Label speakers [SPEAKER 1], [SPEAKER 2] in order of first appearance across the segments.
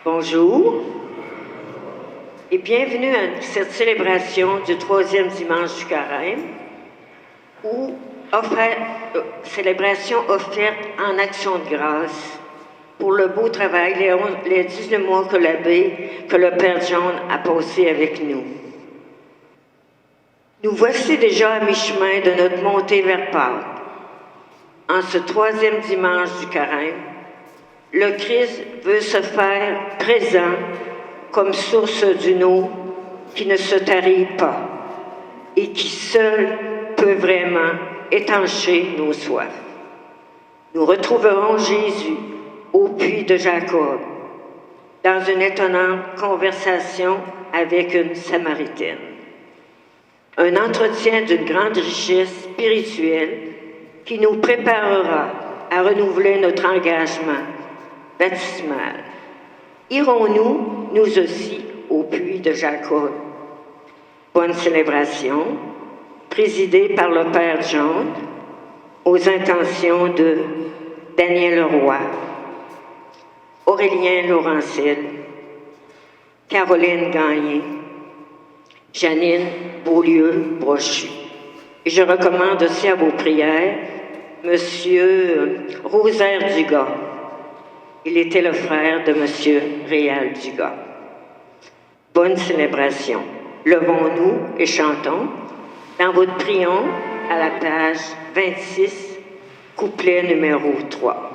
[SPEAKER 1] Bonjour et bienvenue à cette célébration du 3e dimanche du Carême, célébration offerte en action de grâce pour le beau travail, les 19 mois que le Père John a passé avec nous. Nous voici déjà à mi-chemin de notre montée vers Pâques. En ce 3e dimanche du Carême, le Christ veut se faire présent comme source d'une eau qui ne se tarit pas et qui seule peut vraiment étancher nos soifs. Nous retrouverons Jésus au puits de Jacob dans une étonnante conversation avec une Samaritaine. Un entretien d'une grande richesse spirituelle qui nous préparera à renouveler notre engagement baptismal. Irons-nous, nous aussi, au puits de Jacob? Bonne célébration, présidée par le Père John, aux intentions de Daniel Roy, Aurélien Laurencel, Caroline Gagné, Janine Beaulieu-Brochu. Et je recommande aussi à vos prières Monsieur Rosaire Dugas. Il était le frère de Monsieur Réal Dugas. Bonne célébration. Levons-nous et chantons dans votre prion à la page 26, couplet numéro 3.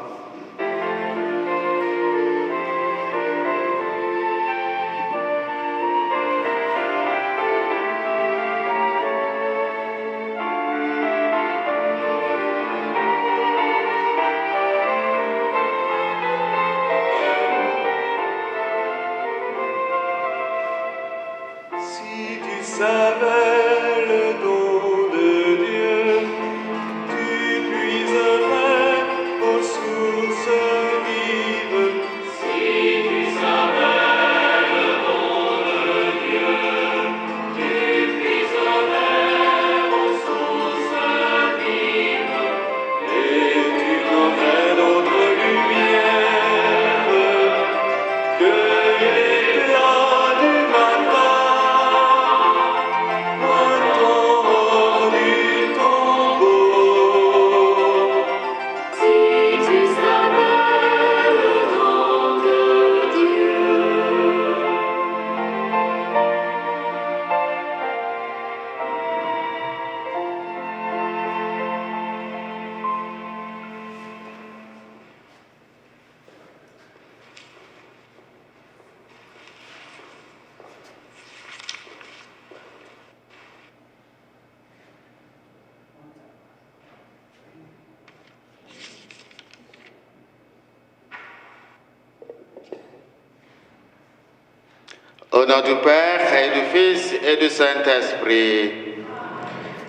[SPEAKER 2] Au nom du Père et du Fils et du Saint-Esprit,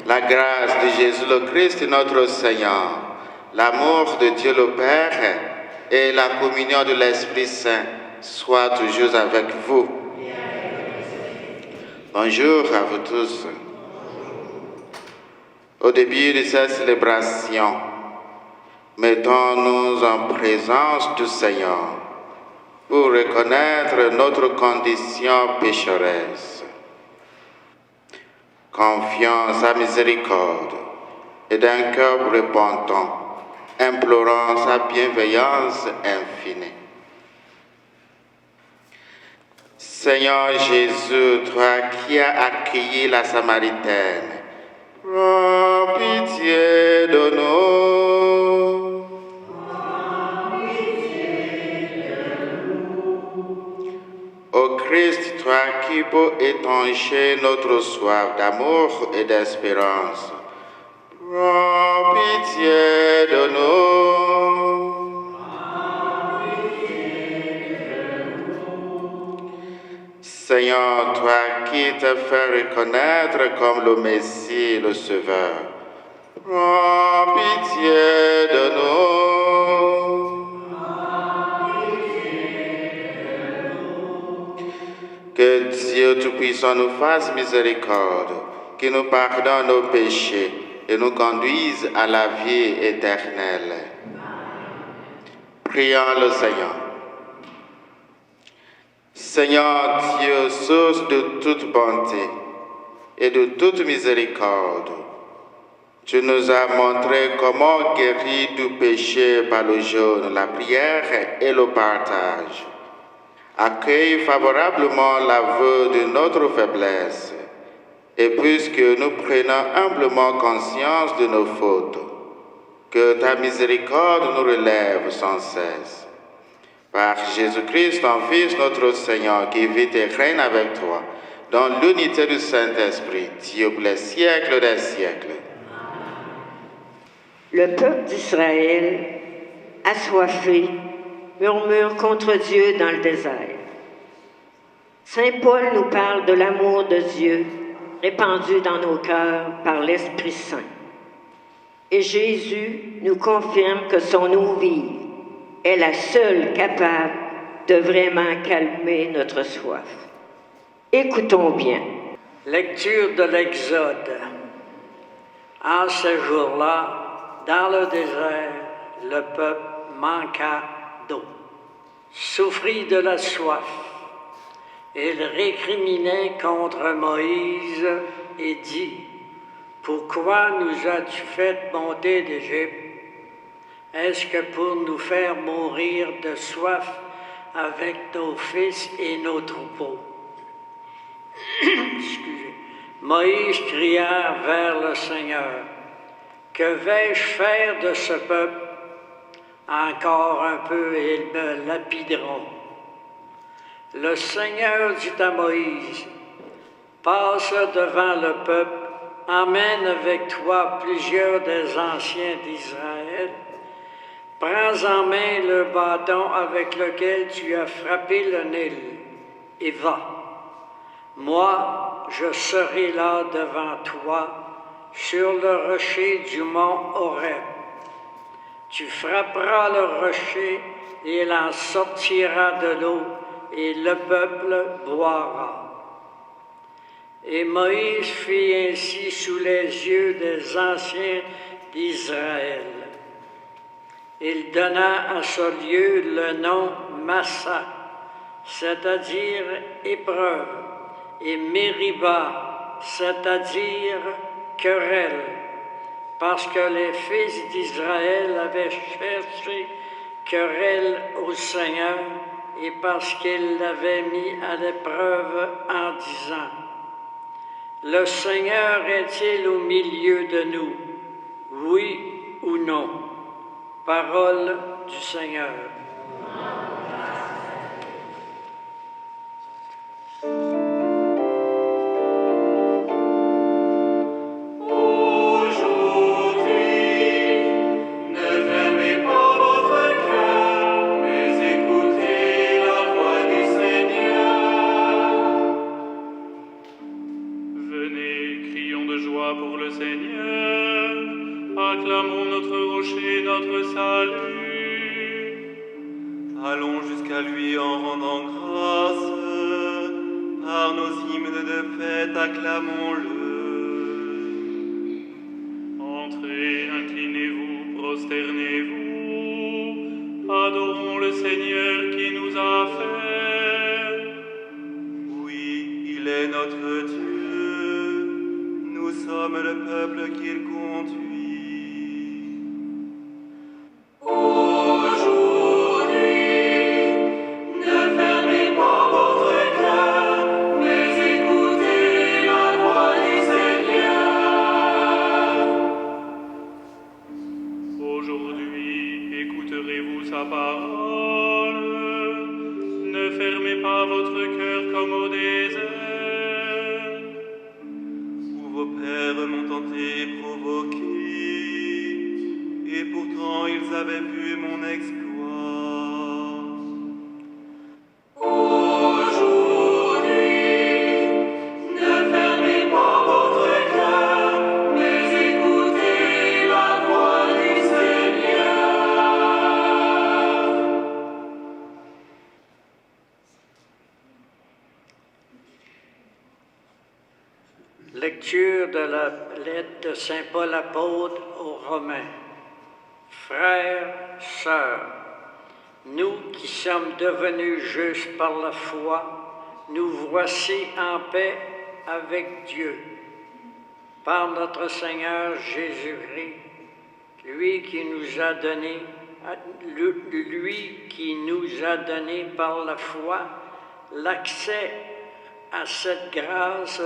[SPEAKER 2] la grâce de Jésus le Christ, notre Seigneur, l'amour de Dieu le Père et la communion de l'Esprit Saint soient toujours avec vous. Bonjour à vous tous. Au début de cette célébration, mettons-nous en présence du Seigneur pour reconnaître notre condition pécheresse. Confions sa miséricorde et d'un cœur repentant, implorant sa bienveillance infinie. Seigneur Jésus, toi qui as accueilli la Samaritaine, prends pitié de nous. Ô Christ, toi qui peux étancher notre soif d'amour et d'espérance, prends pitié de nous. Seigneur, toi qui te fais reconnaître comme le Messie, le Sauveur, prends pitié de nous. Que Dieu Tout-Puissant nous fasse miséricorde, qu'il nous pardonne nos péchés et nous conduise à la vie éternelle. Prions le Seigneur. Seigneur Dieu, source de toute bonté et de toute miséricorde, tu nous as montré comment guérir du péché par le jeûne, la prière et le partage. Accueille favorablement l'aveu de notre faiblesse, et puisque nous prenons humblement conscience de nos fautes, que ta miséricorde nous relève sans cesse. Par Jésus-Christ, ton Fils, notre Seigneur, qui vit et règne avec toi, dans l'unité du Saint-Esprit, Dieu pour les siècles des siècles.
[SPEAKER 1] Le peuple d'Israël, assoiffé, murmure contre Dieu dans le désert. Saint Paul nous parle de l'amour de Dieu répandu dans nos cœurs par l'Esprit Saint. Et Jésus nous confirme que son eau vive est la seule capable de vraiment calmer notre soif. Écoutons bien.
[SPEAKER 3] Lecture de l'Exode. En ce jour-là, dans le désert, le peuple manqua d'eau, souffrit de la soif. Il récriminait contre Moïse et dit: « Pourquoi nous as-tu fait monter d'Égypte? Est-ce que pour nous faire mourir de soif avec nos fils et nos troupeaux? » Excusez. Moïse cria vers le Seigneur: « Que vais-je faire de ce peuple? Encore un peu et ils me lapideront. » Le Seigneur dit à Moïse: « Passe devant le peuple, emmène avec toi plusieurs des anciens d'Israël, prends en main le bâton avec lequel tu as frappé le Nil, et va. Moi, je serai là devant toi, sur le rocher du mont Horeb. Tu frapperas le rocher, et il en sortira de l'eau, et le peuple boira. » Et Moïse fit ainsi sous les yeux des anciens d'Israël. Il donna à ce lieu le nom Massa, c'est-à-dire épreuve, et Mériba, c'est-à-dire querelle, parce que les fils d'Israël avaient cherché querelle au Seigneur, et parce qu'il l'avait mis à l'épreuve en disant: « Le Seigneur est-il au milieu de nous, oui ou non? » Parole du Seigneur.
[SPEAKER 4] Acclamons notre rocher, notre salut. Allons jusqu'à lui en rendant grâce. Par nos hymnes de fête, acclamons-le. Entrez, inclinez-vous, prosternez-vous. Adorons le Seigneur qui nous a fait. Oui, il est notre Dieu. Nous sommes le peuple qu'il conduit. Sa parole. Ne fermez pas votre cœur comme au désert, où vos pères m'ont tenté et provoqué, et pourtant ils avaient vu mon exploit.
[SPEAKER 3] Lecture de la lettre de Saint Paul apôtre aux Romains. Frères, sœurs, nous qui sommes devenus justes par la foi, nous voici en paix avec Dieu. Par notre Seigneur Jésus-Christ, lui qui nous a donné par la foi l'accès à cette grâce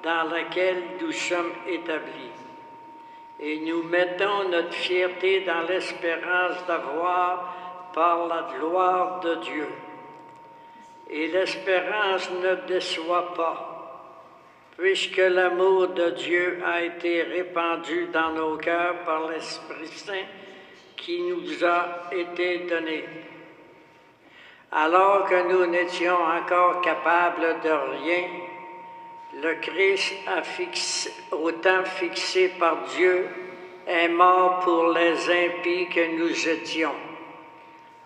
[SPEAKER 3] dans laquelle nous sommes établis. Et nous mettons notre fierté dans l'espérance d'avoir par la gloire de Dieu. Et l'espérance ne déçoit pas, puisque l'amour de Dieu a été répandu dans nos cœurs par l'Esprit Saint qui nous a été donné. Alors que nous n'étions encore capables de rien, le Christ, au temps fixé par Dieu, est mort pour les impies que nous étions.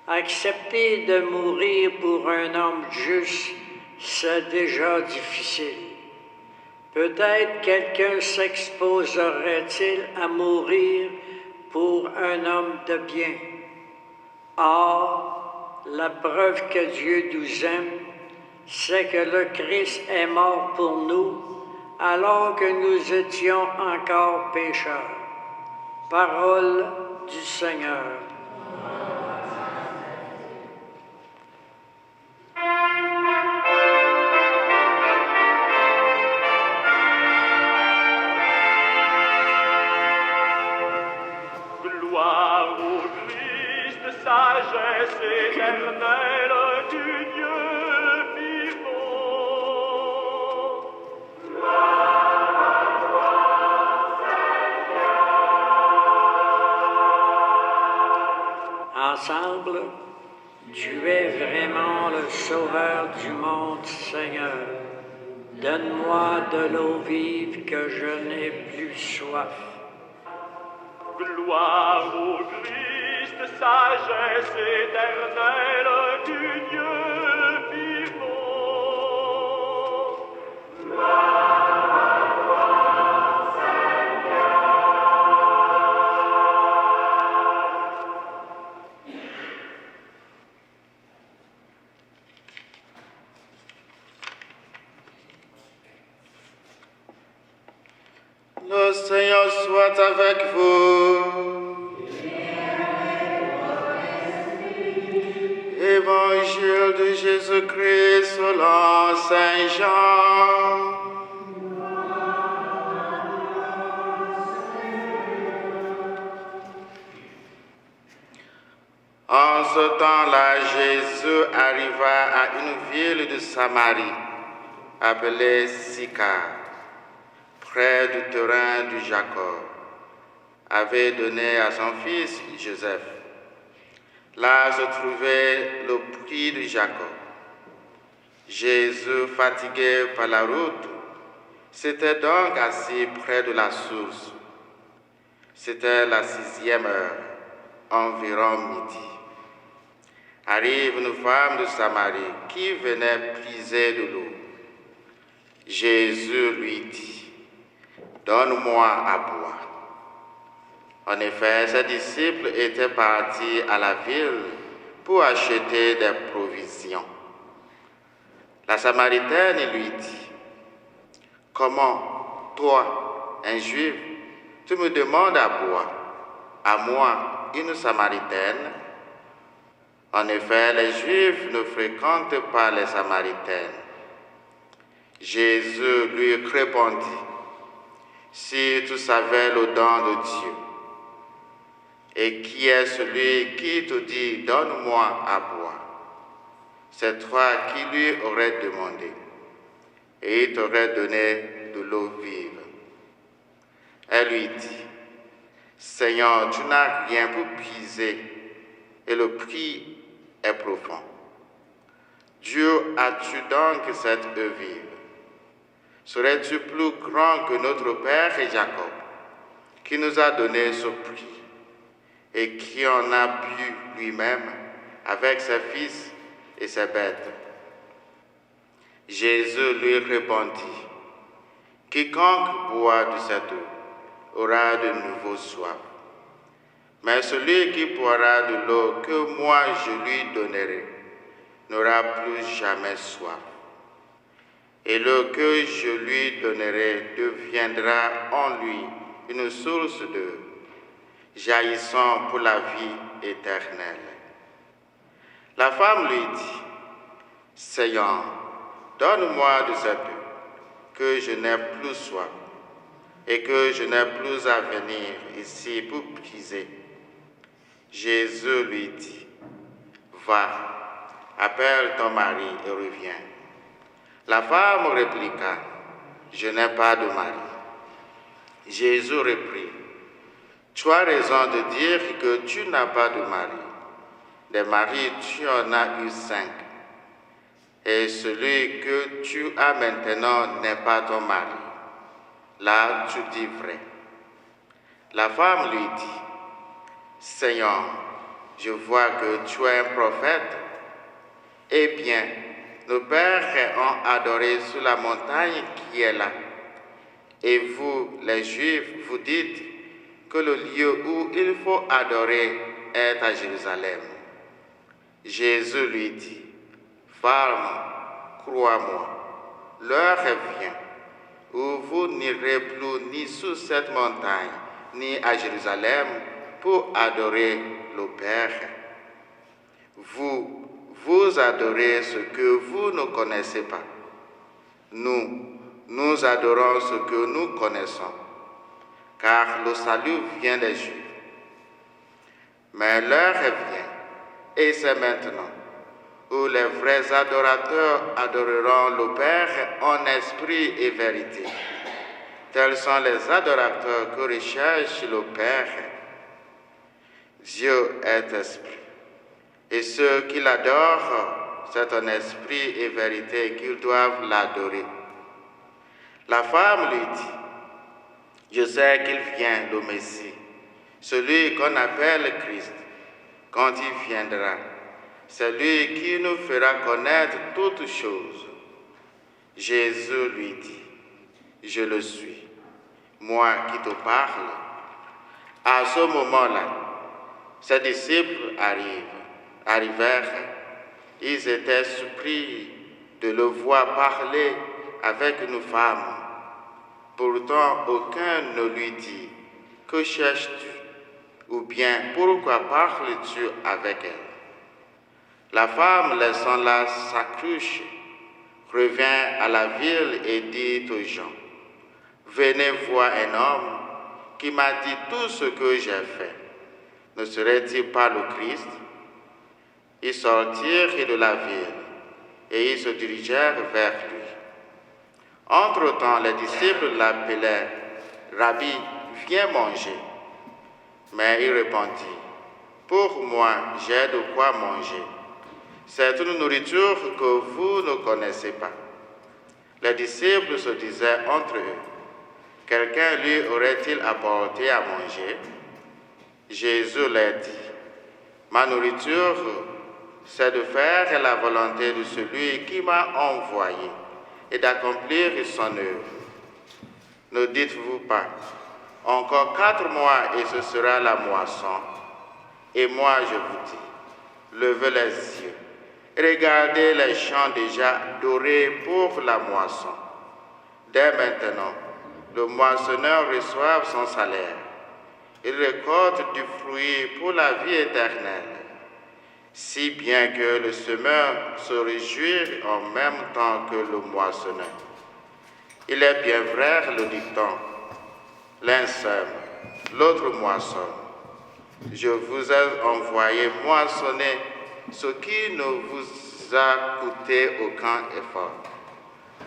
[SPEAKER 3] Accepter de mourir pour un homme juste, c'est déjà difficile. Peut-être quelqu'un s'exposerait-il à mourir pour un homme de bien. Or, la preuve que Dieu nous aime, c'est que le Christ est mort pour nous alors que nous étions encore pécheurs. Parole du Seigneur.
[SPEAKER 4] Gloire au Christ, sagesse éternelle du Dieu vivant.
[SPEAKER 3] Ensemble, tu es vraiment le Sauveur du monde, Seigneur. Donne-moi de l'eau vive que je n'ai plus soif.
[SPEAKER 4] Gloire au Christ, sagesse éternelle du Dieu vivant.
[SPEAKER 2] Le Seigneur soit avec vous. Évangile de Jésus-Christ selon Saint Jean. En ce temps-là, Jésus arriva à une ville de Samarie, appelée Sychar, près du terrain de Jacob, avait donné à son fils Joseph. Là se trouvait le puits de Jacob. Jésus, fatigué par la route, s'était donc assis près de la source. C'était la 6e heure, environ midi. Arrive une femme de Samarie qui venait puiser de l'eau. Jésus lui dit: donne-moi à boire. En effet, ses disciples étaient partis à la ville pour acheter des provisions. La Samaritaine lui dit: comment, toi, un Juif, tu me demandes à boire, à moi, une Samaritaine? En effet, les Juifs ne fréquentent pas les Samaritaines. Jésus lui répondit: si tu savais le don de Dieu, et qui est celui qui te dit donne-moi à boire, c'est toi qui lui aurais demandé, et il t'aurait donné de l'eau vive. Elle lui dit: Seigneur, tu n'as rien pour puiser, et le puits est profond. Dieu as-tu donc cette eau vive? Serais-tu plus grand que notre père Jacob, qui nous a donné ce puits, et qui en a bu lui-même avec ses fils et ses bêtes? Jésus lui répondit: quiconque boit de cette eau aura de nouveau soif. Mais celui qui boira de l'eau que moi je lui donnerai n'aura plus jamais soif. et l'eau que je lui donnerai deviendra en lui une source d'eau, jaillissant pour la vie éternelle. La femme lui dit, Seigneur, donne-moi de cette eau, que je n'ai plus soif, et que je n'ai plus à venir ici pour puiser. Jésus lui dit, va, appelle ton mari et reviens. La femme répliqua, je n'ai pas de mari. Jésus reprit, tu as raison de dire que tu n'as pas de mari. Des maris, tu en as eu 5. Et celui que tu as maintenant n'est pas ton mari. Là, tu dis vrai. La femme lui dit, Seigneur, je vois que tu es un prophète. Eh bien, nos pères ont adoré sur la montagne qui est là. Et vous, les Juifs, vous dites que le lieu où il faut adorer est à Jérusalem. Jésus lui dit, femme, crois-moi, l'heure vient où vous n'irez plus ni sous cette montagne, ni à Jérusalem pour adorer le Père. Vous adorez ce que vous ne connaissez pas. Nous adorons ce que nous connaissons, car le salut vient des Juifs. Mais l'heure vient, et c'est maintenant, où les vrais adorateurs adoreront le Père en esprit et vérité. Tels sont les adorateurs que recherche le Père. Dieu est esprit, et ceux qui l'adorent, c'est en esprit et vérité qu'ils doivent l'adorer. La femme lui dit, je sais qu'il vient, le Messie, celui qu'on appelle Christ. Quand il viendra, c'est lui qui nous fera connaître toutes choses. Jésus lui dit, je le suis, moi qui te parle. À ce moment-là, ses disciples arrivèrent. Ils étaient surpris de le voir parler avec une femme. Pourtant, aucun ne lui dit, que cherches-tu? Ou bien, pourquoi parles-tu avec elle? La femme, laissant là sa cruche, revint à la ville et dit aux gens, venez voir un homme qui m'a dit tout ce que j'ai fait. Ne serait-il pas le Christ? Ils sortirent de la ville et ils se dirigèrent vers lui. Entre-temps, les disciples l'appelaient, Rabbi, viens manger. Mais il répondit, pour moi, j'ai de quoi manger. C'est une nourriture que vous ne connaissez pas. Les disciples se disaient entre eux, quelqu'un lui aurait-il apporté à manger? Jésus leur dit, ma nourriture, c'est de faire la volonté de celui qui m'a envoyé et d'accomplir son œuvre. Ne dites-vous pas, encore 4 mois et ce sera la moisson. Et moi je vous dis, levez les yeux, regardez les champs déjà dorés pour la moisson. Dès maintenant, le moissonneur reçoit son salaire. Il récolte du fruit pour la vie éternelle, si bien que le semeur se réjouit en même temps que le moissonneur. Il est bien vrai le dicton, l'un sème, l'autre moissonne. Je vous ai envoyé moissonner ce qui ne vous a coûté aucun effort.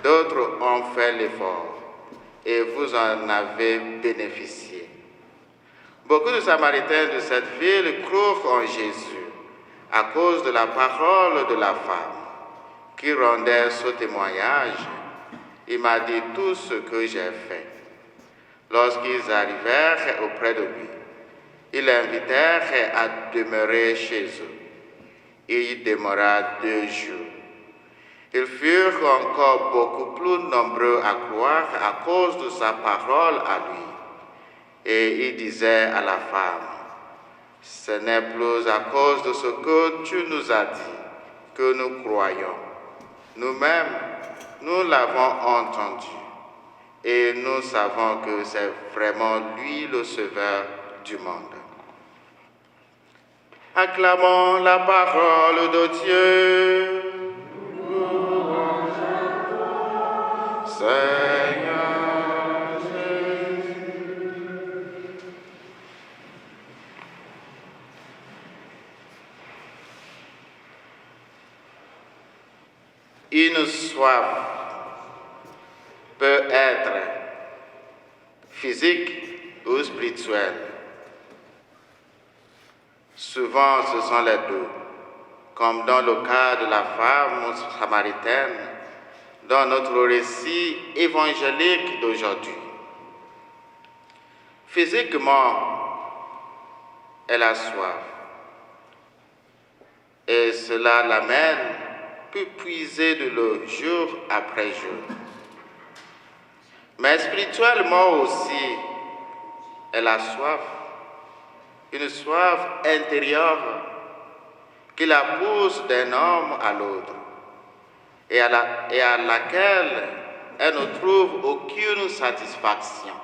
[SPEAKER 2] D'autres ont fait l'effort et vous en avez bénéficié. Beaucoup de Samaritains de cette ville crurent en Jésus à cause de la parole de la femme qui rendait ce témoignage. Il m'a dit tout ce que j'ai fait. Lorsqu'ils arrivèrent auprès de lui, ils l'invitèrent à demeurer chez eux. Il y demeura 2 jours. Ils furent encore beaucoup plus nombreux à croire à cause de sa parole à lui. Et il disait à la femme, ce n'est plus à cause de ce que tu nous as dit que nous croyons. Nous-mêmes, nous l'avons entendu et nous savons que c'est vraiment lui le Sauveur du monde. Acclamons la parole de Dieu. Seigneur Jésus. Une soif peut être physique ou spirituelle. Souvent, ce sont les deux, comme dans le cas de la femme samaritaine, dans notre récit évangélique d'aujourd'hui. Physiquement, elle a soif, et cela l'amène à puiser de l'eau jour après jour. Mais spirituellement aussi, elle a soif, une soif intérieure qui la pousse d'un homme à l'autre et à laquelle elle ne trouve aucune satisfaction.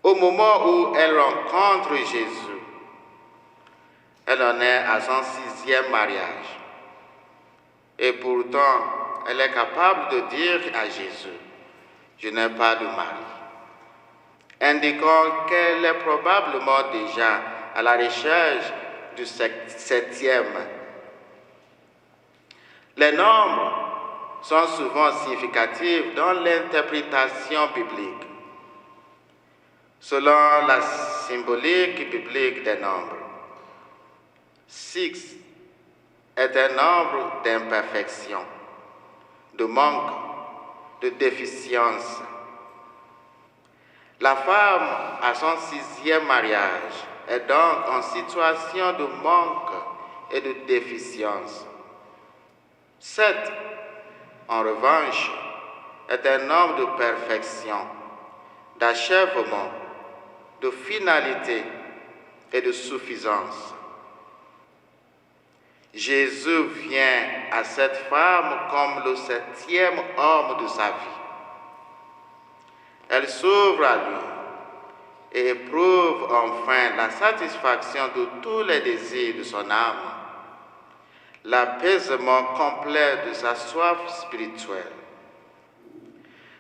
[SPEAKER 2] Au moment où elle rencontre Jésus, elle en est à son 6e mariage. Et pourtant, elle est capable de dire à Jésus, « Je n'ai pas de mari », indiquant qu'elle est probablement déjà à la recherche du 7e. Les nombres sont souvent significatifs dans l'interprétation biblique. Selon la symbolique biblique des nombres, 6 est un nombre d'imperfection, de manque, de déficience. La femme à son 6e mariage est donc en situation de manque et de déficience. 7, en revanche, est un nombre de perfection, d'achèvement, de finalité et de suffisance. Jésus vient à cette femme comme le 7e homme de sa vie. Elle s'ouvre à lui et éprouve enfin la satisfaction de tous les désirs de son âme, l'apaisement complet de sa soif spirituelle.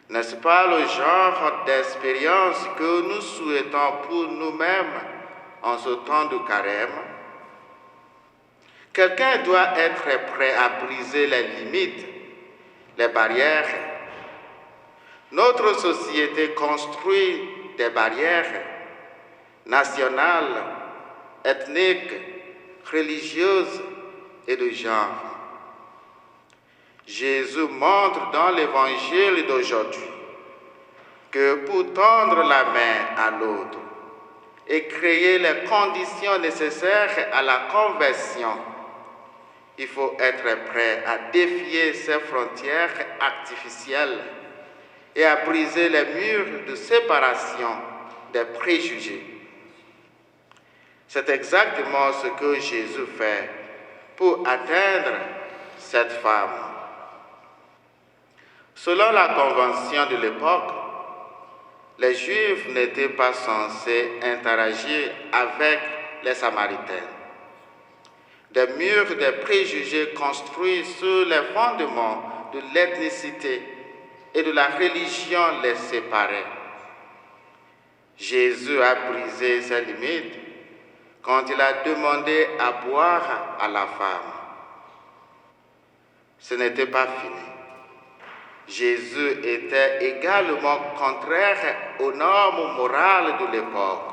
[SPEAKER 2] N'est-ce pas le genre d'expérience que nous souhaitons pour nous-mêmes en ce temps de carême? Quelqu'un doit être prêt à briser les limites, les barrières. Notre société construit des barrières nationales, ethniques, religieuses et de genre. Jésus montre dans l'évangile d'aujourd'hui que pour tendre la main à l'autre et créer les conditions nécessaires à la conversion, il faut être prêt à défier ces frontières artificielles et à briser les murs de séparation des préjugés. C'est exactement ce que Jésus fait pour atteindre cette femme. Selon la convention de l'époque, les Juifs n'étaient pas censés interagir avec les Samaritains. Des murs de préjugés construits sur les fondements de l'ethnicité et de la religion les séparaient. Jésus a brisé ces limites quand il a demandé à boire à la femme. Ce n'était pas fini. Jésus était également contraire aux normes morales de l'époque.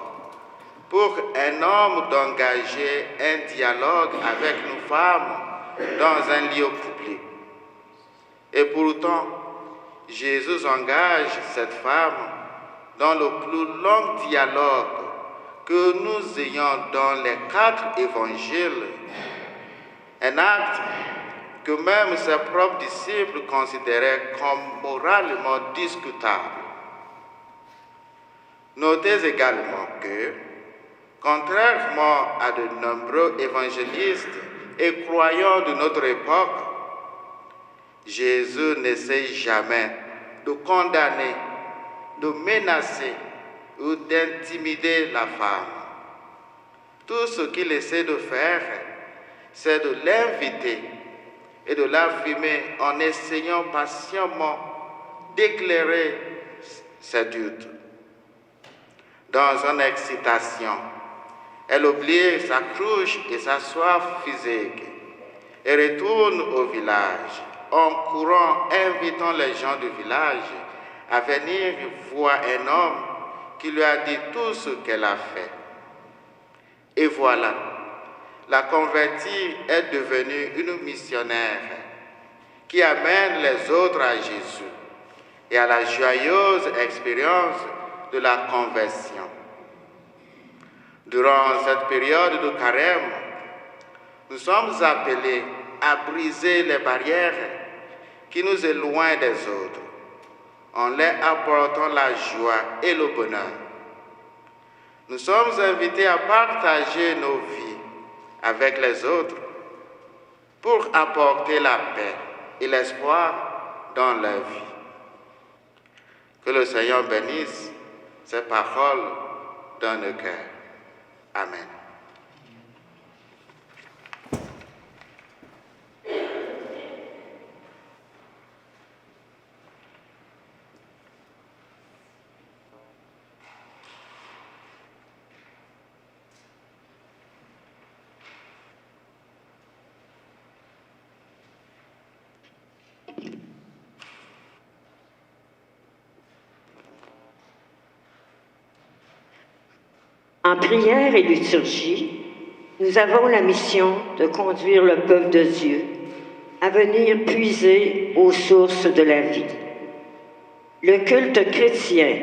[SPEAKER 2] Pour un homme d'engager un dialogue avec une femme dans un lieu public. Et pourtant, Jésus engage cette femme dans le plus long dialogue que nous ayons dans les 4 évangiles. Un acte que même ses propres disciples considéraient comme moralement discutable. Notez également que, contrairement à de nombreux évangélistes et croyants de notre époque, Jésus n'essaye jamais de condamner, de menacer ou d'intimider la femme. Tout ce qu'il essaie de faire, c'est de l'inviter et de l'affirmer en essayant patiemment d'éclairer ses doutes. Dans une excitation, elle oublie sa cruche et sa soif physique et retourne au village, en courant, invitant les gens du village à venir voir un homme qui lui a dit tout ce qu'elle a fait. Et voilà, la convertie est devenue une missionnaire qui amène les autres à Jésus et à la joyeuse expérience de la conversion. Durant cette période de carême, nous sommes appelés à briser les barrières qui nous éloignent des autres, en leur apportant la joie et le bonheur. Nous sommes invités à partager nos vies avec les autres pour apporter la paix et l'espoir dans leur vie. Que le Seigneur bénisse ces paroles dans nos cœurs. Amen.
[SPEAKER 1] En prière et liturgie, nous avons la mission de conduire le peuple de Dieu à venir puiser aux sources de la vie. Le culte chrétien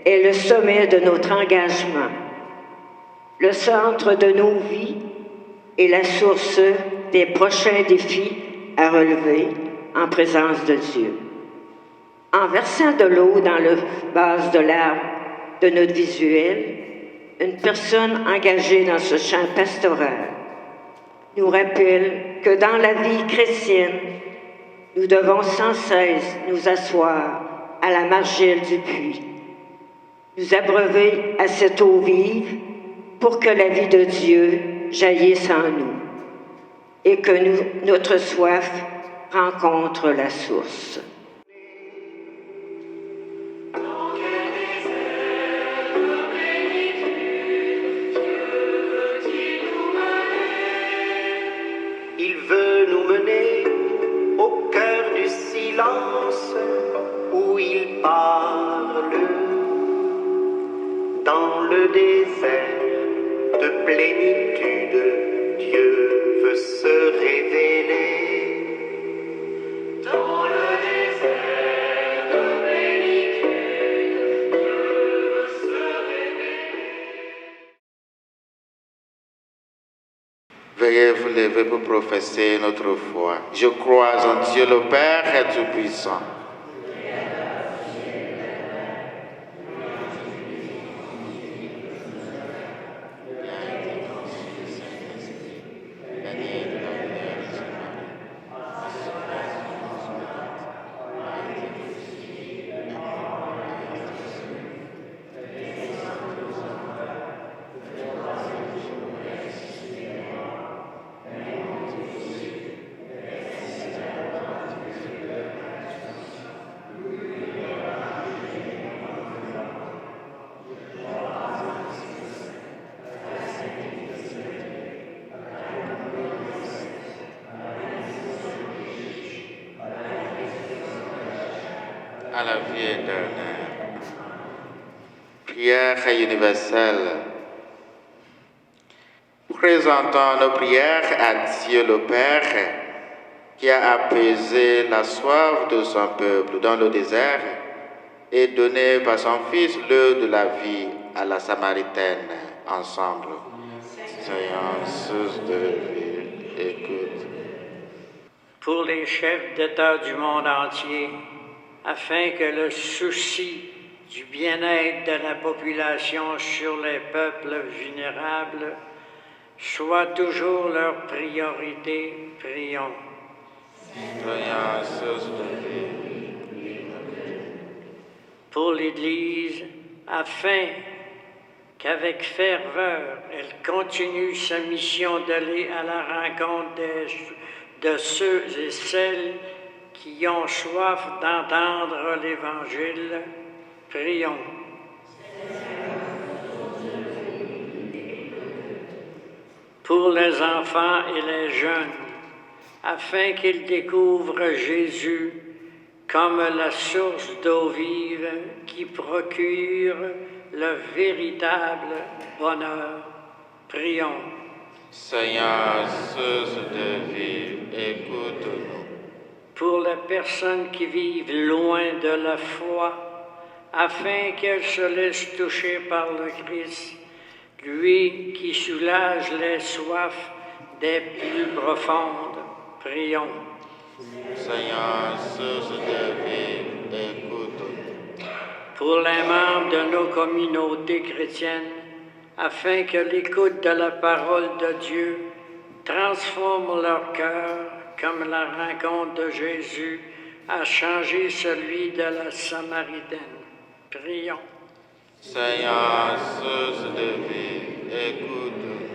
[SPEAKER 1] est le sommet de notre engagement, le centre de nos vies et la source des prochains défis à relever en présence de Dieu. En versant de l'eau dans le vase de l'arbre de notre visuel, une personne engagée dans ce champ pastoral nous rappelle que dans la vie chrétienne, nous devons sans cesse nous asseoir à la margelle du puits, nous abreuver à cette eau vive pour que la vie de Dieu jaillisse en nous et que notre soif rencontre la source.
[SPEAKER 5] Il veut nous mener au cœur du silence où il parle, dans le désert de plénitude, Dieu veut se révéler. Dans le désert de plénitude, Dieu veut se révéler.
[SPEAKER 2] Veuillez vous lever pour professer notre foi. Je crois en Dieu le Père et Tout-Puissant. À la vie éternelle. Prière universelle. Présentons nos prières à Dieu le Père, qui a apaisé la soif de son peuple dans le désert et donné par son Fils l'eau de la vie à la Samaritaine. Ensemble, soyons source de vie. Écoute.
[SPEAKER 3] Pour les chefs d'État du monde entier, afin que le souci du bien-être de la population sur les peuples vulnérables soit toujours leur priorité, prions.
[SPEAKER 2] Soyons source de vie.
[SPEAKER 3] Pour l'Église, afin qu'avec ferveur, elle continue sa mission d'aller à la rencontre de ceux et celles qui ont soif d'entendre l'Évangile. Prions. Pour les enfants et les jeunes, afin qu'ils découvrent Jésus comme la source d'eau vive qui procure le véritable bonheur. Prions.
[SPEAKER 2] Seigneur, source de vie, écoute-nous.
[SPEAKER 3] Pour les personnes qui vivent loin de la foi, afin qu'elles se laissent toucher par le Christ, lui qui soulage les soifs des plus profondes. Prions.
[SPEAKER 2] Seigneur, source de vie, écoute-nous.
[SPEAKER 3] Pour les membres de nos communautés chrétiennes, afin que l'écoute de la parole de Dieu transforme leur cœur comme la rencontre de Jésus a changé celui de la Samaritaine. Prions.
[SPEAKER 2] Seigneur, source de vie, écoute-nous.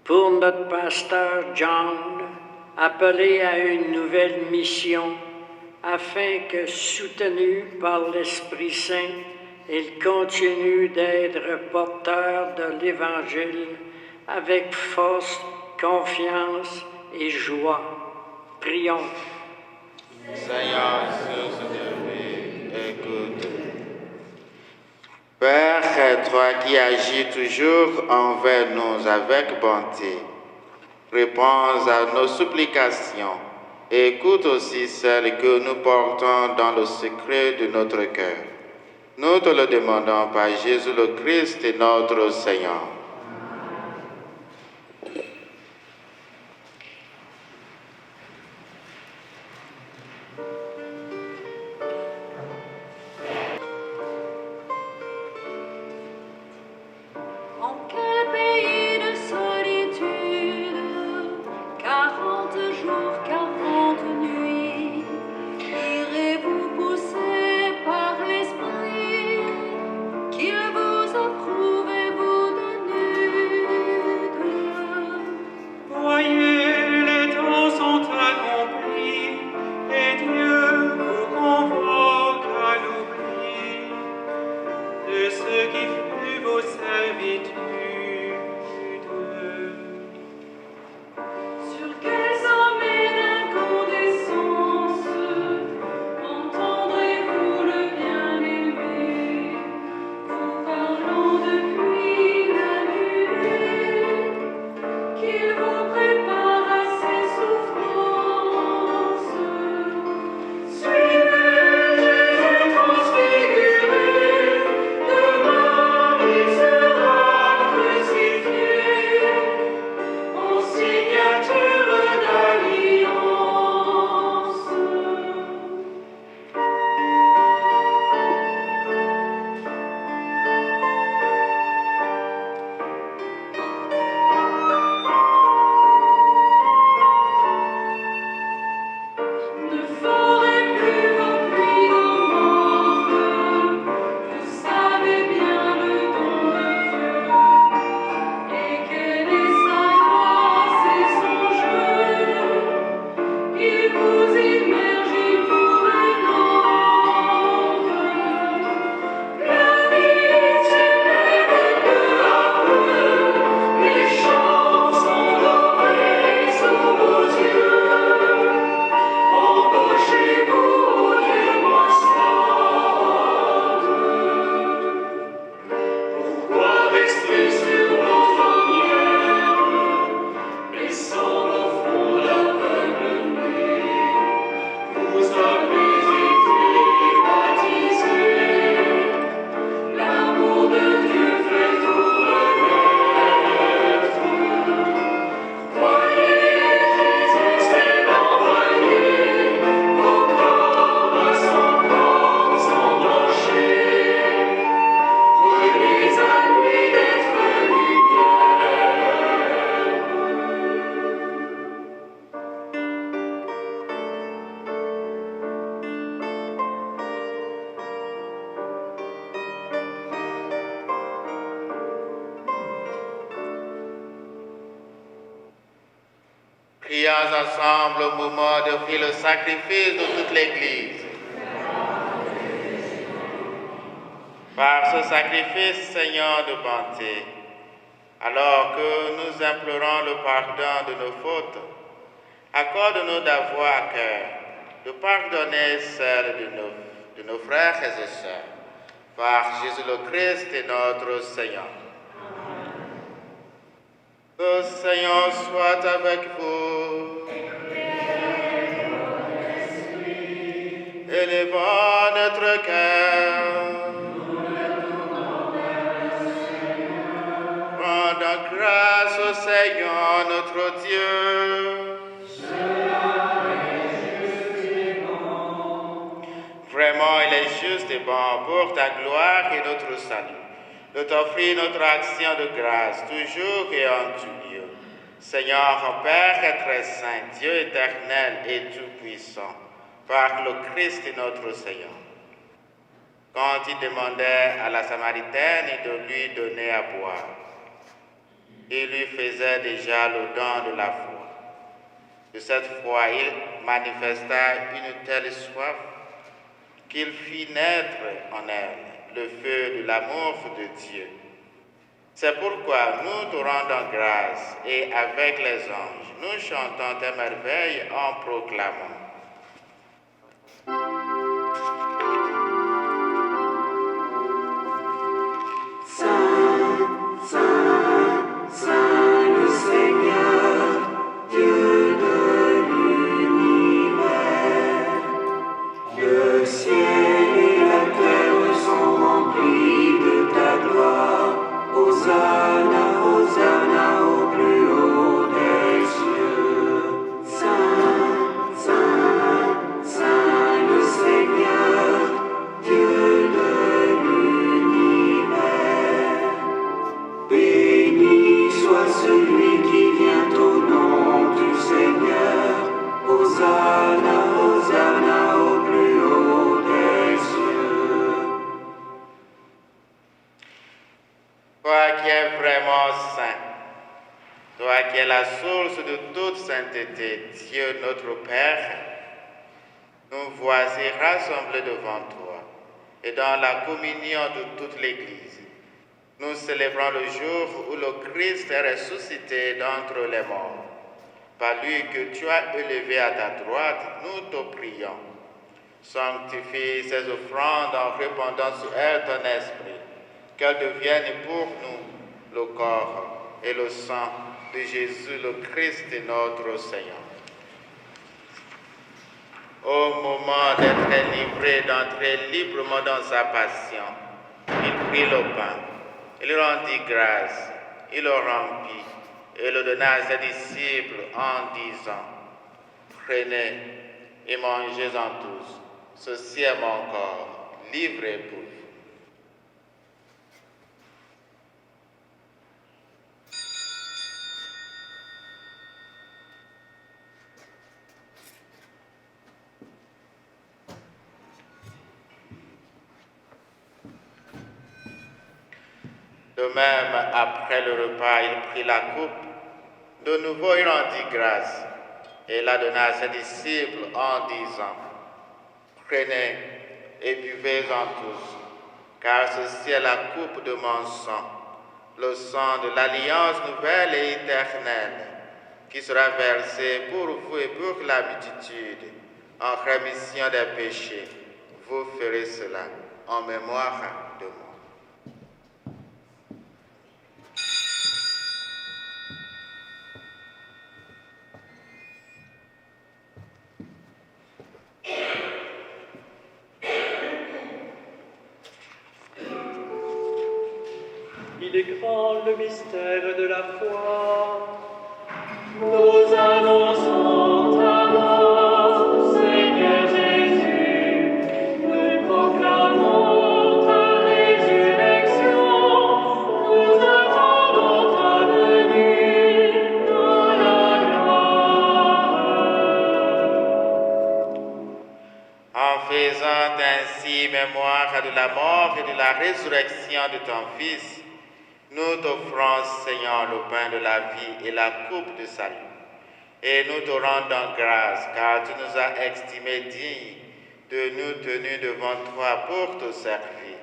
[SPEAKER 3] Pour notre pasteur John, appelé à une nouvelle mission, afin que, soutenu par l'Esprit Saint, il continue d'être porteur de l'Évangile avec force, confiance et joie. Prions.
[SPEAKER 2] Seigneur, source de vie, écoute-nous. Père, toi qui agis toujours envers nous avec bonté, réponds à nos supplications et écoute aussi celles que nous portons dans le secret de notre cœur. Nous te le demandons par Jésus le Christ, notre Seigneur.
[SPEAKER 6] En quel pays de solitude, 40 jours, 40 nuits, irez-vous poussés par l'Esprit qu'il vous approuve et vous donne
[SPEAKER 2] ensemble au moment d'offrir le sacrifice de toute l'Église. Par ce sacrifice, Seigneur de bonté, alors que nous implorons le pardon de nos fautes, accorde-nous d'avoir à cœur de pardonner celles de nos frères et sœurs, par Jésus le Christ et notre Seigneur. Le Seigneur soit avec vous. Élevons notre cœur. Rendons grâce au Seigneur notre Dieu. Vraiment, il est juste et bon pour ta gloire et notre salut de t'offrir notre action de grâce, toujours et en tout lieu. Seigneur, Père très saint, Dieu éternel et tout-puissant, par le Christ notre Seigneur. Quand il demandait à la Samaritaine de lui donner à boire, il lui faisait déjà le don de la foi. De cette foi, il manifesta une telle soif qu'il fit naître en elle le feu de l'amour de Dieu. C'est pourquoi nous te rendons grâce et avec les anges, nous chantons tes merveilles en proclamant.
[SPEAKER 7] Saint, Saint, Saint le Seigneur, Dieu de l'univers, le ciel et la terre sont remplis de ta gloire. Hosanna, Hosanna au plus haut des cieux. Saint, Saint, Saint le Seigneur, Dieu de l'univers. Béni soit celui qui vient au nom du Seigneur. Hosanna, Hosanna au plus haut des cieux.
[SPEAKER 2] Toi qui es vraiment saint, toi qui es la source de toute sainteté, Dieu notre Père, nous voici rassemblés devant toi et dans la communion de toute l'Église. Nous célébrons le jour où le Christ est ressuscité d'entre les morts. Par lui que tu as élevé à ta droite, nous te prions. Sanctifie ces offrandes en répandant sur elles ton esprit, qu'elles deviennent pour nous le corps et le sang de Jésus le Christ notre Seigneur. Au moment d'être livré, d'entrer librement dans sa passion, il prit le pain, il rendit grâce, il le rompit et le donna à ses disciples en disant, « Prenez et mangez-en tous, ceci est mon corps, livré pour vous. » De même, après le repas, il prit la coupe. De nouveau, il rendit grâce et la donna à ses disciples en disant, « Prenez et buvez-en tous, car ceci est la coupe de mon sang, le sang de l'alliance nouvelle et éternelle, qui sera versé pour vous et pour la multitude en rémission des péchés. Vous ferez cela en mémoire de moi. »
[SPEAKER 4] Il est grand le mystère de la foi. Nous annonçons ta mort, Seigneur Jésus. Nous proclamons ta résurrection. Nous attendons ta venue dans la gloire.
[SPEAKER 2] En faisant ainsi mémoire de la mort et de la résurrection de ton Fils, nous t'offrons, Seigneur, le pain de la vie et la coupe de salut. Et nous te rendons grâce, car tu nous as estimés dignes de nous tenir devant toi pour te servir.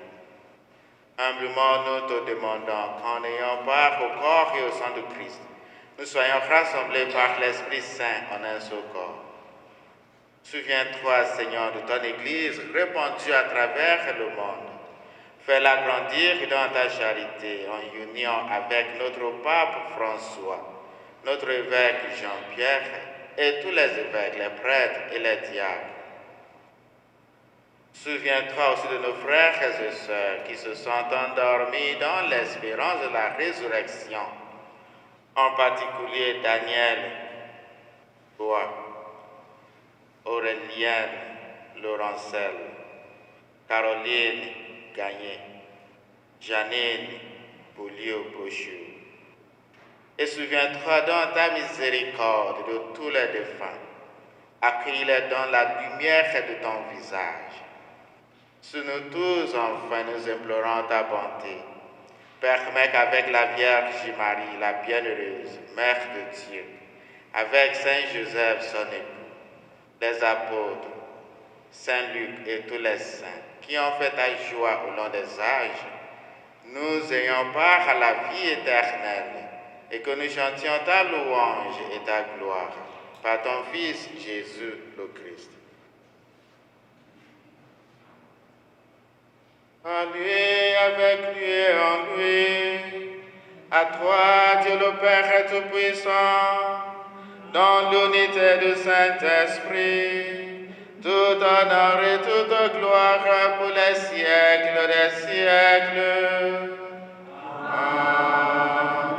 [SPEAKER 2] Humblement, nous te demandons qu'en ayant part au corps et au sang de Christ, nous soyons rassemblés par l'Esprit Saint en un seul corps. Souviens-toi, Seigneur, de ton Église répandue à travers le monde. Fais-la grandir dans ta charité en union avec notre pape François, notre évêque Jean-Pierre et tous les évêques, les prêtres et les diacres. Souviens-toi aussi de nos frères et sœurs qui se sont endormis dans l'espérance de la résurrection, en particulier Daniel, Bois, Aurélienne, Laurencel, Caroline, Gagné, Janine, Boulieu-Bochou. Et souviens-toi dans ta miséricorde de tous les défunts. Accueille-les dans la lumière de ton visage. Sur nous tous, enfin, nous implorons ta bonté. Permets qu'avec la Vierge Marie, la bienheureuse, Mère de Dieu, avec Saint Joseph, son époux, les apôtres, Saint Luc et tous les saints qui ont fait ta joie au long des âges, nous ayons part à la vie éternelle et que nous chantions ta louange et ta gloire par ton Fils Jésus le Christ. En lui, avec lui et en lui, à toi, Dieu le Père Tout-Puissant, dans l'unité du Saint-Esprit, tout honneur et toute gloire pour les siècles des siècles. Amen.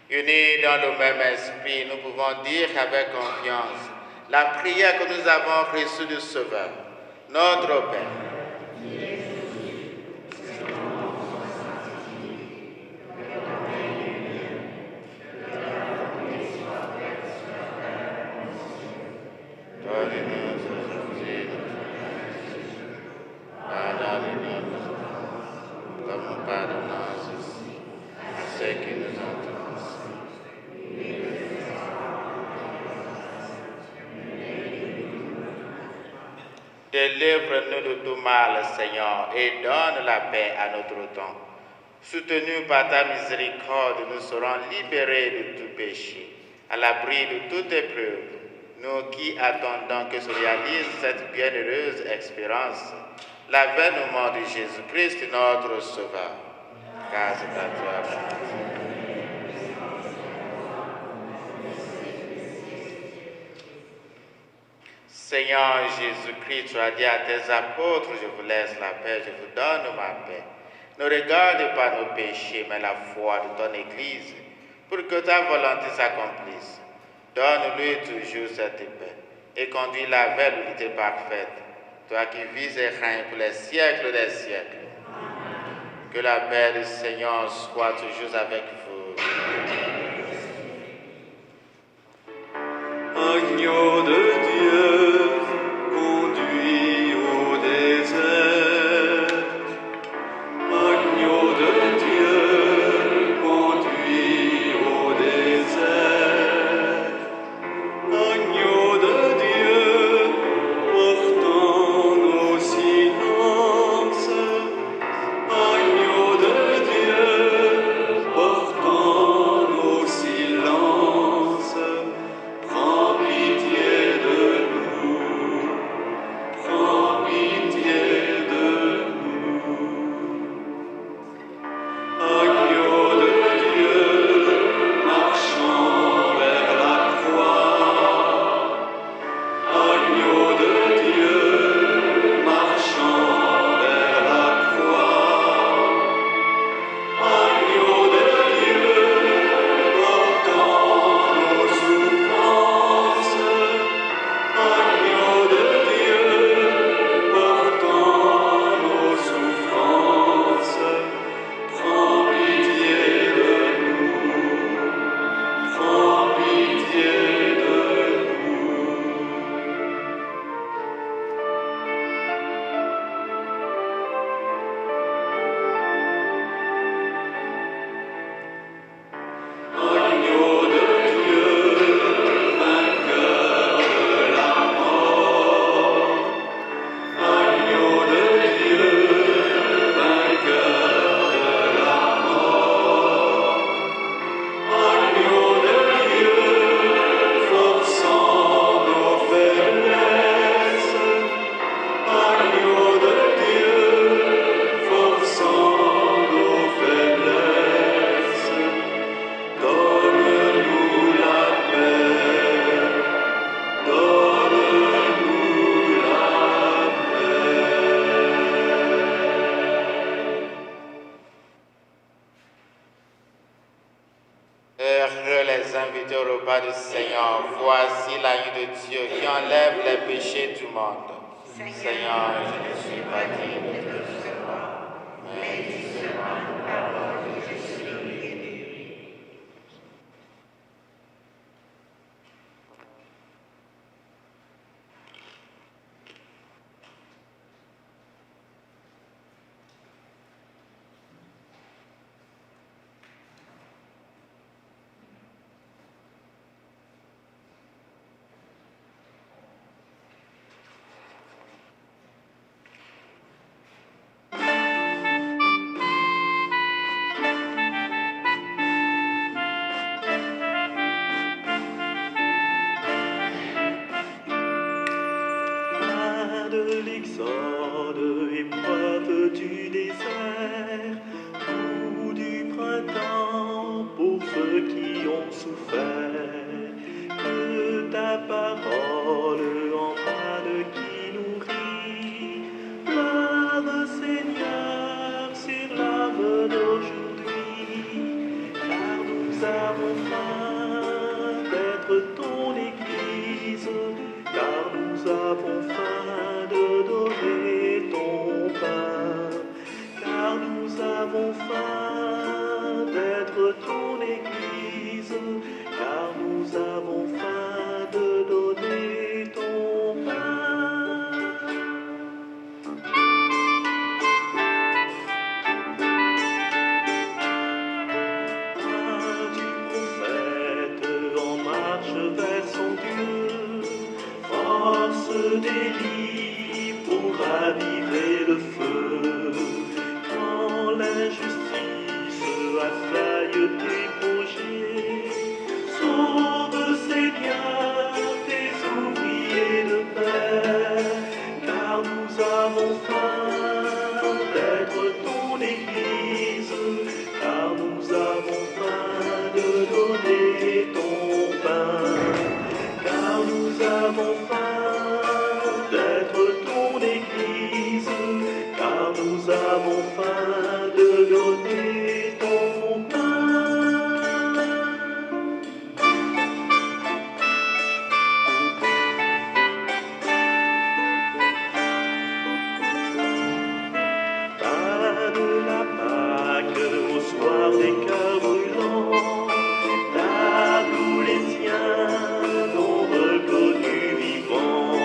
[SPEAKER 2] Unis dans le même esprit, nous pouvons dire avec confiance la prière que nous avons reçue du Sauveur, notre Père. Délivre-nous de tout mal, Seigneur, et donne la paix à notre temps. Soutenus par ta miséricorde, nous serons libérés de tout péché, à l'abri de toute épreuve. Nous qui attendons que se réalise cette bienheureuse espérance, l'avènement de Jésus-Christ, notre Sauveur. Grâce à toi. Seigneur Jésus-Christ, tu as dit à tes apôtres, je vous laisse la paix, je vous donne ma paix. Ne regarde pas nos péchés, mais la foi de ton Église, pour que ta volonté s'accomplisse. Donne-lui toujours cette paix, et conduis-la vers l'unité parfaite, toi qui vis et règnes pour les siècles des siècles. Amen. Que la paix du Seigneur soit toujours avec vous.
[SPEAKER 4] Agneau de Dieu, conduit au désert. Agneau de Dieu, conduit au désert. Agneau de Dieu, portant nos silences. Agneau de Dieu, portant nos silences. Prends pitié
[SPEAKER 2] Dieu qui enlève les péchés du monde. Seigneur, je ne suis pas digne de te recevoir, mais dis seulement une parole et je serai guéri.
[SPEAKER 4] De l'exode, épreuve du désert, goût du printemps pour ceux qui ont souffert. Que ta parole emprunte qui nourrit, pleure Seigneur sur l'âme d'aujourd'hui, car nous avons faim d'être ton Église, car nous avons faim de donner ton pain, car nous avons faim d'être ton Église, car nous avons faim de donner ton pain. Pain du prophète en marche vers son Dieu, force d'Élie pour raviver le feu. Quand l'injustice assaille tes projets, sauve Seigneur tes ouvriers de paix, car nous avons faim d'être ton Église, car nous avons faim de donner ton pain, car nous avons faim d'être ton Église, car nous avons faim de donner ton pain. Pain de la Pâque au soir des cœurs brûlants, table où les tiens l'ont reconnu vivant.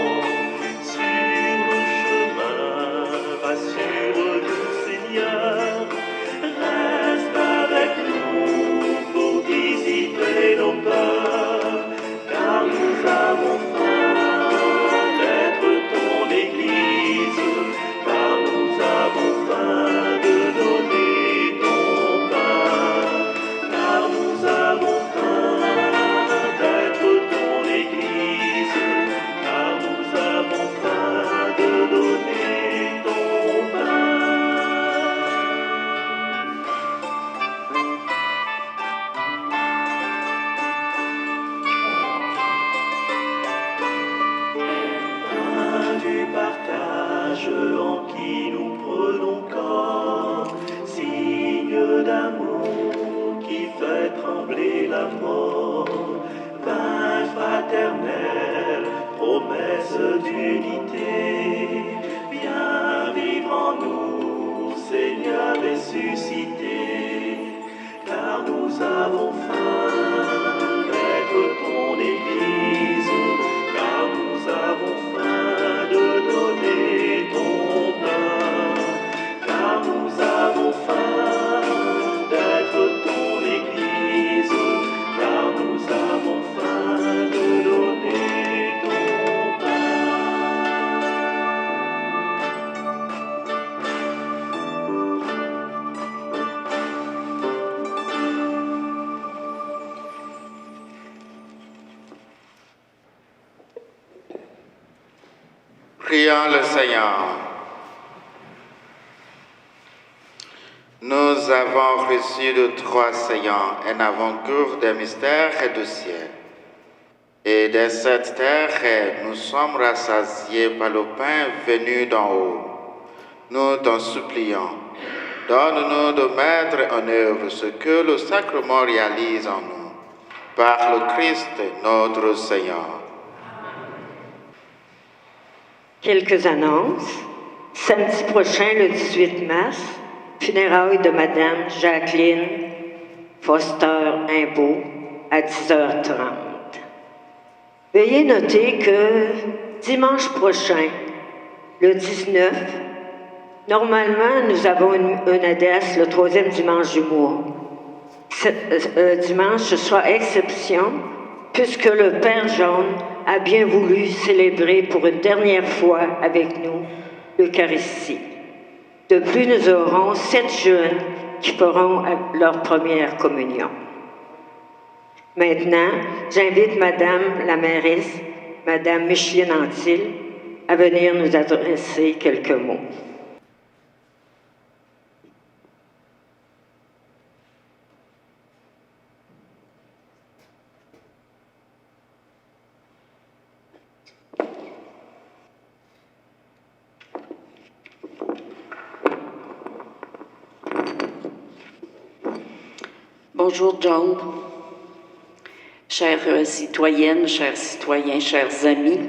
[SPEAKER 4] Sur le chemin, rassure-nous Seigneur, reste avec nous pour dissiper nos peurs, car nous avons faim d'être ton Église, car nous avons faim de donner ton pain, car nous avons faim d'être ton Église, car nous avons faim de donner ton pain. Pain du partage en qui nous prenons corps, signe d'amour qui fait trembler la mort, pain fraternel, promesse d'unité, viens vivre en nous, Seigneur ressuscité, car nous avons faim d'être ton Église, car nous avons faim de donner ton pain, car nous avons faim d'être ton Église, car nous avons faim de donner ton pain.
[SPEAKER 2] Prions le Seigneur. Nous avons reçu de toi, Seigneur, un avant-goût des mystères et du ciel. Et de cette terre, nous sommes rassasiés par le pain venu d'en haut. Nous t'en supplions, donne-nous de mettre en œuvre ce que le sacrement réalise en nous. Par le Christ notre Seigneur.
[SPEAKER 1] Quelques annonces. Samedi prochain, le 18 mars, funérailles de Madame Jacqueline Foster-Imbeau à 10h30. Veuillez noter que dimanche prochain, le 19, normalement, nous avons une adresse le 3e dimanche du mois. Dimanche, ce sera exception, puisque le Père Jaune a bien voulu célébrer pour une dernière fois avec nous l'Eucharistie. De plus, nous aurons 7 jeunes qui feront leur première communion. Maintenant, j'invite Madame la mairesse, Madame Micheline Anctil, à venir nous adresser quelques mots.
[SPEAKER 8] Bonjour John, chères citoyennes, chers citoyens, chers amis.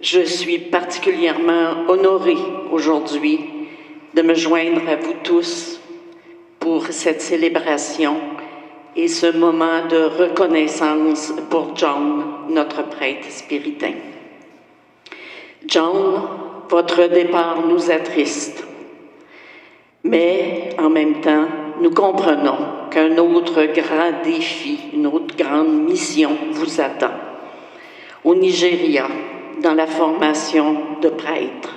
[SPEAKER 8] Je suis particulièrement honorée aujourd'hui de me joindre à vous tous pour cette célébration et ce moment de reconnaissance pour John, notre prêtre spiritain. John, votre départ nous attriste, mais en même temps, nous comprenons qu'un autre grand défi, une autre grande mission vous attend. Au Nigeria, dans la formation de prêtres.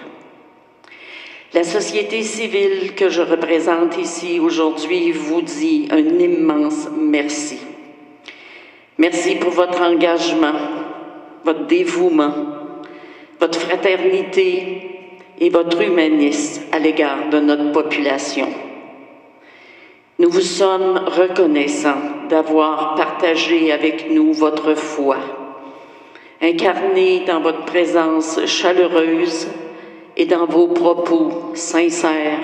[SPEAKER 8] La société civile que je représente ici aujourd'hui vous dit un immense merci. Merci pour votre engagement, votre dévouement, votre fraternité et votre humanisme à l'égard de notre population. Nous vous sommes reconnaissants d'avoir partagé avec nous votre foi, incarnée dans votre présence chaleureuse et dans vos propos sincères,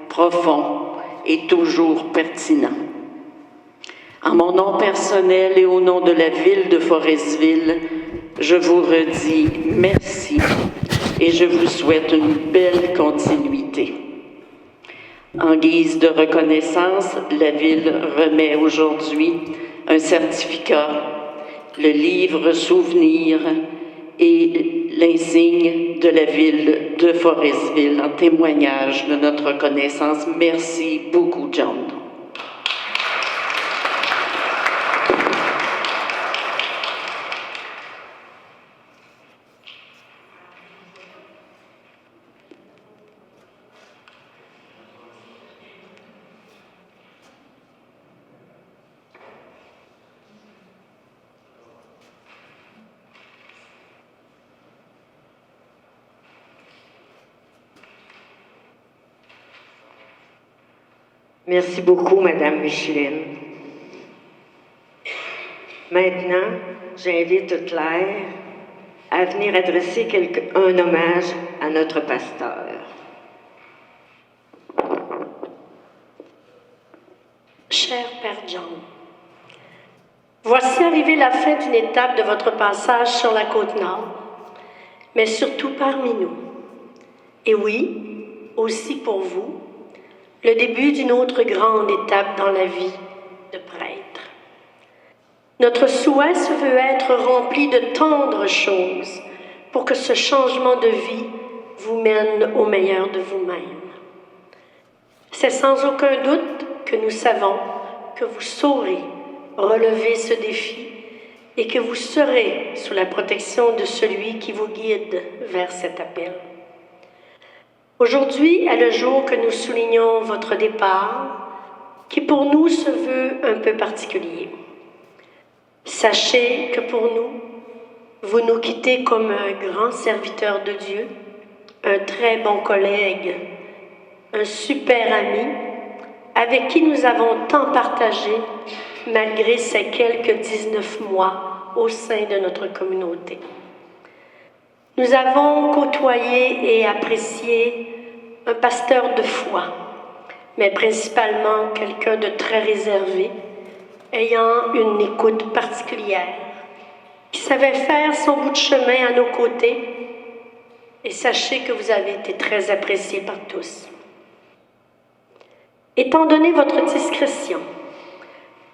[SPEAKER 8] profonds et toujours pertinents. En mon nom personnel et au nom de la ville de Forestville, je vous redis merci et je vous souhaite une belle continuité. En guise de reconnaissance, la Ville remet aujourd'hui un certificat, le livre souvenir et l'insigne de la Ville de Forestville en témoignage de notre reconnaissance. Merci beaucoup, John.
[SPEAKER 1] Merci beaucoup, Madame Micheline. Maintenant, j'invite Claire à venir adresser un hommage à notre pasteur.
[SPEAKER 9] Cher Père John, voici arrivée la fin d'une étape de votre passage sur la Côte-Nord, mais surtout parmi nous. Et oui, aussi pour vous, le début d'une autre grande étape dans la vie de prêtre. Notre souhait se veut être rempli de tendres choses pour que ce changement de vie vous mène au meilleur de vous-même. C'est sans aucun doute que nous savons que vous saurez relever ce défi et que vous serez sous la protection de celui qui vous guide vers cet appel. Aujourd'hui est le jour que nous soulignons votre départ, qui pour nous se veut un peu particulier. Sachez que pour nous, vous nous quittez comme un grand serviteur de Dieu, un très bon collègue, un super ami, avec qui nous avons tant partagé malgré ces quelques 19 mois au sein de notre communauté. Nous avons côtoyé et apprécié un pasteur de foi, mais principalement quelqu'un de très réservé, ayant une écoute particulière, qui savait faire son bout de chemin à nos côtés, et sachez que vous avez été très apprécié par tous. Étant donné votre discrétion,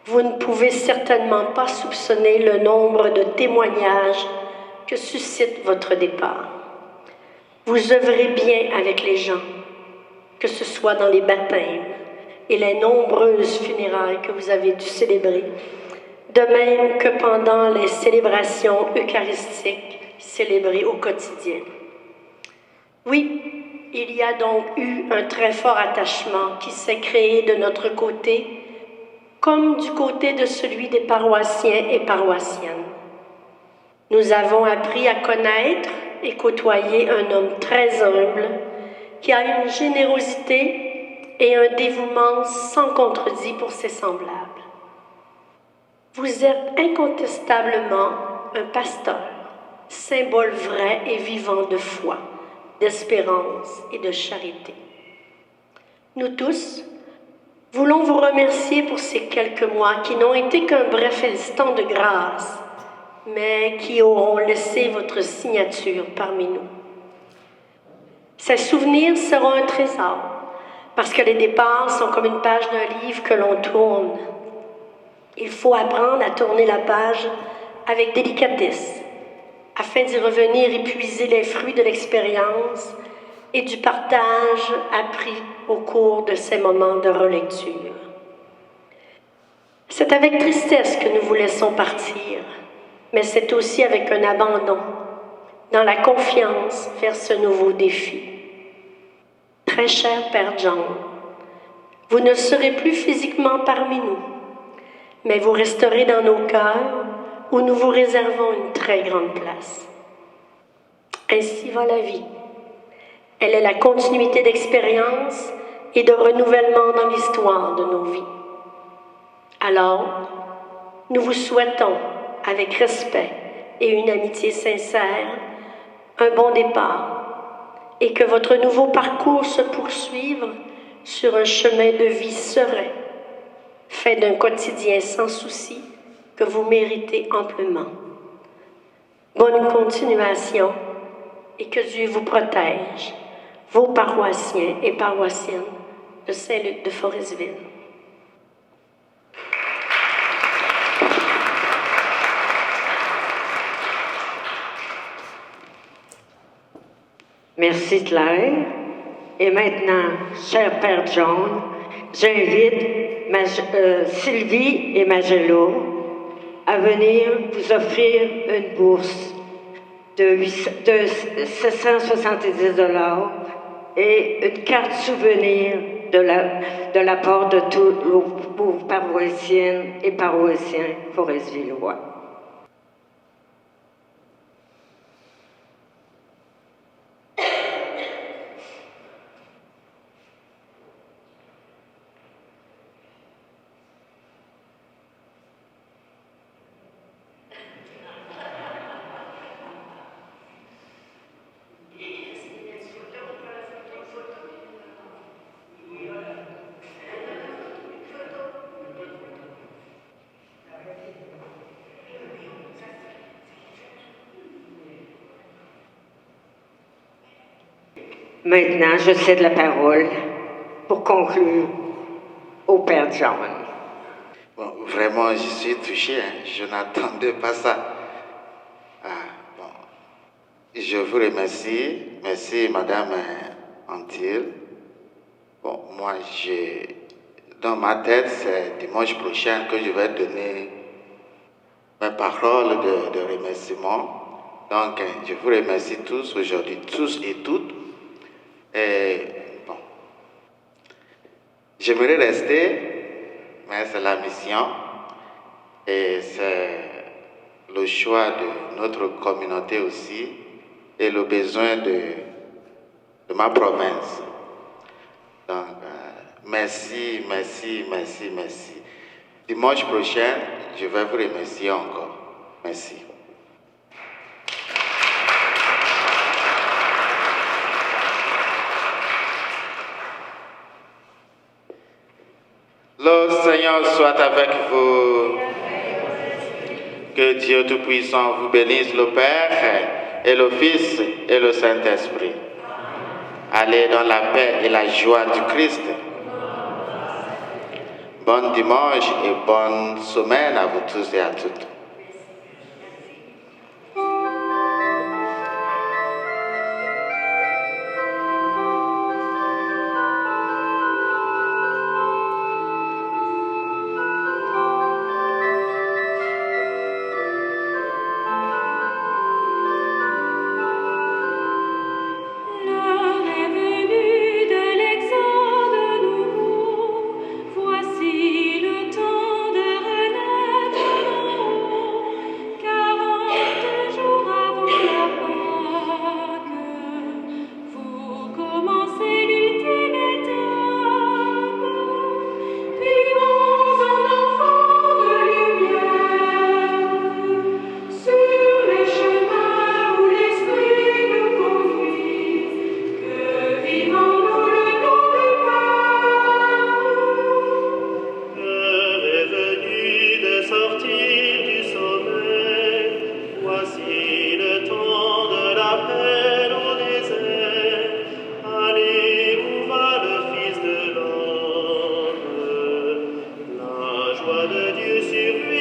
[SPEAKER 9] vous ne pouvez certainement pas soupçonner le nombre de témoignages que suscite votre départ. Vous œuvrez bien avec les gens, que ce soit dans les baptêmes et les nombreuses funérailles que vous avez dû célébrer, de même que pendant les célébrations eucharistiques célébrées au quotidien. Oui, il y a donc eu un très fort attachement qui s'est créé de notre côté, comme du côté de celui des paroissiens et paroissiennes. Nous avons appris à connaître et côtoyer un homme très humble, qui a une générosité et un dévouement sans contredit pour ses semblables. Vous êtes incontestablement un pasteur, symbole vrai et vivant de foi, d'espérance et de charité. Nous tous voulons vous remercier pour ces quelques mois qui n'ont été qu'un bref instant de grâce, mais qui auront laissé votre signature parmi nous. Ces souvenirs seront un trésor, parce que les départs sont comme une page d'un livre que l'on tourne. Il faut apprendre à tourner la page avec délicatesse, afin d'y revenir et puiser les fruits de l'expérience et du partage appris au cours de ces moments de relecture. C'est avec tristesse que nous vous laissons partir, mais c'est aussi avec un abandon, dans la confiance vers ce nouveau défi. Très cher Père John, vous ne serez plus physiquement parmi nous, mais vous resterez dans nos cœurs où nous vous réservons une très grande place. Ainsi va la vie. Elle est la continuité d'expérience et de renouvellement dans l'histoire de nos vies. Alors, nous vous souhaitons, avec respect et une amitié sincère, un bon départ et que votre nouveau parcours se poursuive sur un chemin de vie serein, fait d'un quotidien sans souci que vous méritez amplement. Bonne continuation et que Dieu vous protège, vos paroissiens et paroissiennes de Saint-Luc de Forestville.
[SPEAKER 1] Merci Claire. Et maintenant, cher Père John, j'invite Sylvie et Magello à venir vous offrir une bourse de 770 $ et une carte souvenir de la part de tous vos paroissiennes et paroissiens foresvillois. Maintenant, je cède la parole pour conclure au Père John.
[SPEAKER 2] Bon, vraiment, je suis touché. Je n'attendais pas ça. Je vous remercie. Merci, Madame Antille. Bon, moi, dans ma tête, c'est dimanche prochain que je vais donner mes paroles de remerciement. Donc, je vous remercie tous aujourd'hui, tous et toutes. Et bon, j'aimerais rester, mais c'est la mission et c'est le choix de notre communauté aussi et le besoin de ma province. Donc, merci. Dimanche prochain, je vais vous remercier encore. Merci. Le Seigneur soit avec vous. Que Dieu Tout-Puissant vous bénisse, le Père et le Fils et le Saint-Esprit. Allez dans la paix et la joie du Christ. Bon dimanche et bonne semaine à vous tous et à toutes.
[SPEAKER 10] de Dieu sur lui.